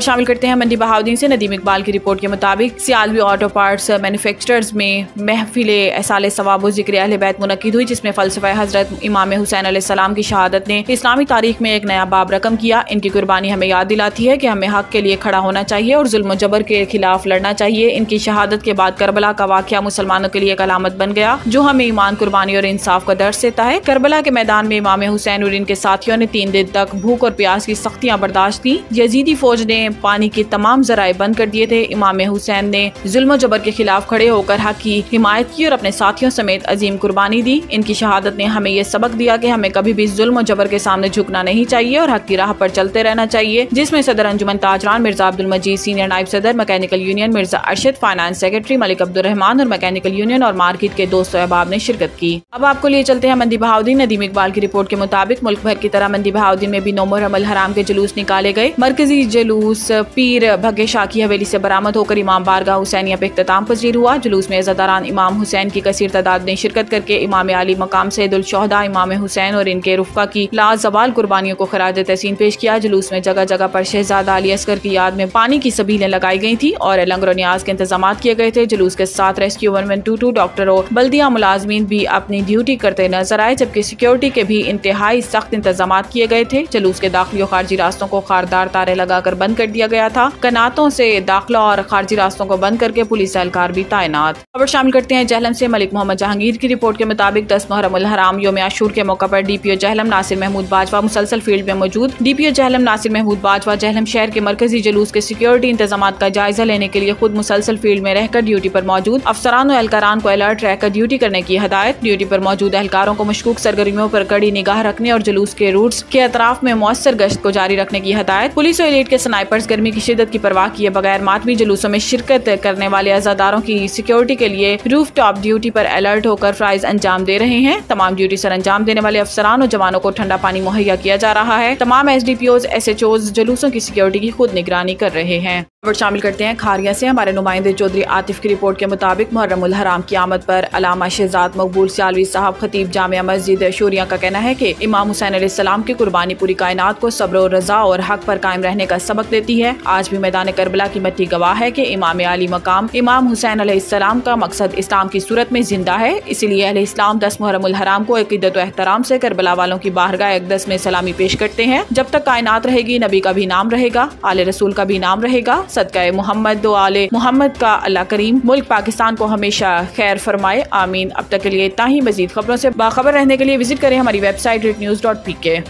اور شامل کرتے ہیں منڈی بہاؤدین سے ندیم اقبال کی رپورٹ کے مطابق سیالوی آٹو پارٹس مینوفیکچررز میں محفل اصال ثواب و ذکر اہل بیت منعقد ہوئی، جس میں فلسفہ حضرت امام حسین علیہ السلام کی شہادت نے اسلامی تاریخ میں ایک نیا باب رقم کیا۔ ان کی قربانی ہمیں یاد دلاتی ہے کہ ہمیں حق کے لیے کھڑا ہونا چاہیے اور ظلم و جبر کے خلاف لڑنا چاہیے۔ ان کی شہادت کے بعد کربلا کا واقعہ مسلمانوں کے لیے ایک علامت بن گیا جو ہمیں ایمان، قربانی اور انصاف کا درس دیتا ہے۔ کربلا کے میدان میں امام حسین اور ان کے ساتھیوں نے 3 دن تک بھوک اور پیاس کی سختیاں برداشت کی۔ یزیدی فوج نے پانی کے تمام ذرائع بند کر دیے تھے۔ امام حسین نے ظلم و جبر کے خلاف کھڑے ہو کر حق کی حمایت کی اور اپنے ساتھیوں سمیت عظیم قربانی دی۔ ان کی شہادت نے ہمیں یہ سبق دیا کہ ہمیں کبھی بھی ظلم و جبر کے سامنے جھکنا نہیں چاہیے اور حق کی راہ پر چلتے رہنا چاہیے، جس میں صدر انجمن تاجران مرزا عبدالمجید، سینئر نائب صدر mechanical union Mirza Arshad, finance secretary Malik Abdul Rehman اور میکینیکل یونین اور مارکیٹ کے دوست و احباب نے شرکت کی۔ اب آپ کو لیے چلتے ہیں منڈی بہاؤدین۔ ندیم اقبال کی رپورٹ کے مطابق ملک بھر کی طرح منڈی بہاؤدین میں بھی 9 محرم الحرام کے جلوس نکالے گئے۔ مرکزی جلوس پیر بھگے شاہ کی حویلی سے برآمد ہو کر امام بارگاہ حسینیہ پہ اختتام پذیر ہوا۔ جلوس میں عزاداران امام حسین کی کثیر تعداد نے شرکت کر کے امام علی مقام سید الشہداء امام حسین اور ان کے رفقا کی لازوال قربانیوں کو خراج تحسین پیش کیا۔ جلوس میں جگہ جگہ پر شہزادہ علی اصغر کی یاد میں پانی کی سبیلیں لگائی گئی تھی اور لنگر و نیاز کے انتظامات کیے گئے تھے۔ جلوس کے ساتھ ریسکیو 1122 ڈاکٹروں، بلدیہ ملازمین بھی اپنی ڈیوٹی کرتے نظر آئے، جبکہ سیکیورٹی کے بھی انتہائی سخت انتظامات کیے گئے تھے۔ جلوس کے داخلی اور خارجی راستوں کو خاردار تارے لگا کر بند کر دیا گیا تھا۔ کناتوں سے داخلہ اور خارجی راستوں کو بند کر کے پولیس اہلکار بھی تعینات۔ خبر شامل کرتے ہیں جہلم سے۔ ملک محمد جہانگیر کی رپورٹ کے مطابق 10 محرم الحرام یوم عاشور کے موقع پر ڈی پی او جہلم ناصر محمود باجوہ مسلسل فیلڈ میں موجود۔ ڈی پی او جہلم ناصر محمود باجوہ جہلم شہر کے مرکزی جلوس کے سیکیورٹی انتظامات کا جائزہ لینے کے لیے خود مسلسل فیلڈ میں رہ کر ڈیوٹی پر موجود۔ افسران و اہلکاران کو الرٹ رہ کر ڈیوٹی کرنے کی ہدایت۔ ڈیوٹی پر موجود اہلکاروں کو مشکوک سرگرمیوں پر کڑی نگاہ رکھنے اور جلوس کے روٹس کے اطراف میں مؤثر گشت کو جاری رکھنے کی ہدایت۔ پولیس و ایلیٹ کے سنائپرز گرمی کی شدت کی پرواہ کیے بغیر ماتمی جلوسوں میں شرکت کرنے والے عزاداروں کی سیکیورٹی کے لیے روف ٹاپ ڈیوٹی پر الرٹ ہو کر فرائض انجام دے رہے ہیں۔ تمام ڈیوٹی سر انجام دینے والے افسران اور جوانوں کو ٹھنڈا پانی مہیا کیا جا رہا ہے۔ تمام S D P Os, S H Os جلوسوں کی سیکیورٹی کی خود نگرانی کر رہے ہیں۔ خبر شامل کرتے ہیں کھاریا سے۔ ہمارے نمائندے چودھری عاطف کی رپورٹ کے مطابق محرم الحرام کی آمد پر علامہ شہزاد مقبول سیالوی صاحب خطیب جامع مسجد شوریہ کا کہنا ہے کہ امام حسین علیہ السلام کی قربانی پوری کائنات کو صبر و رضا اور حق پر قائم رہنے کا سبق دیتی ہے۔ آج بھی میدان کربلا کی مٹی گواہ ہے کہ امام علی مقام امام حسین علیہ السلام کا مقصد اسلام کی صورت میں زندہ ہے۔ اسی لیے اہل اسلام 10 محرم الحرام کو عقیدت و احترام سے کربلا والوں کی بارگاہ اقدس میں سلامی پیش کرتے ہیں۔ جب تک کائنات رہے گی نبی کا بھی نام رہے گا، آل رسول کا بھی نام رہے گا۔ صدقہ محمد و آل محمد کا اللہ کریم ملک پاکستان کو ہمیشہ خیر فرمائے، آمین۔ اب تک کے لیے اتنا ہی۔ مزید خبروں سے باخبر رہنے کے لیے وزٹ کریں ہماری ویب سائٹ rednews.pk۔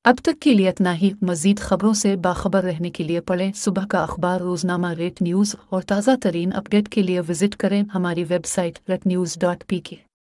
اب تک کے لیے اتنا ہی۔ مزید خبروں سے باخبر رہنے کے لیے پڑھیں صبح کا اخبار روزنامہ ریٹ نیوز اور تازہ ترین اپڈیٹ کے لیے وزٹ کریں ہماری ویب سائٹ rednews.pk۔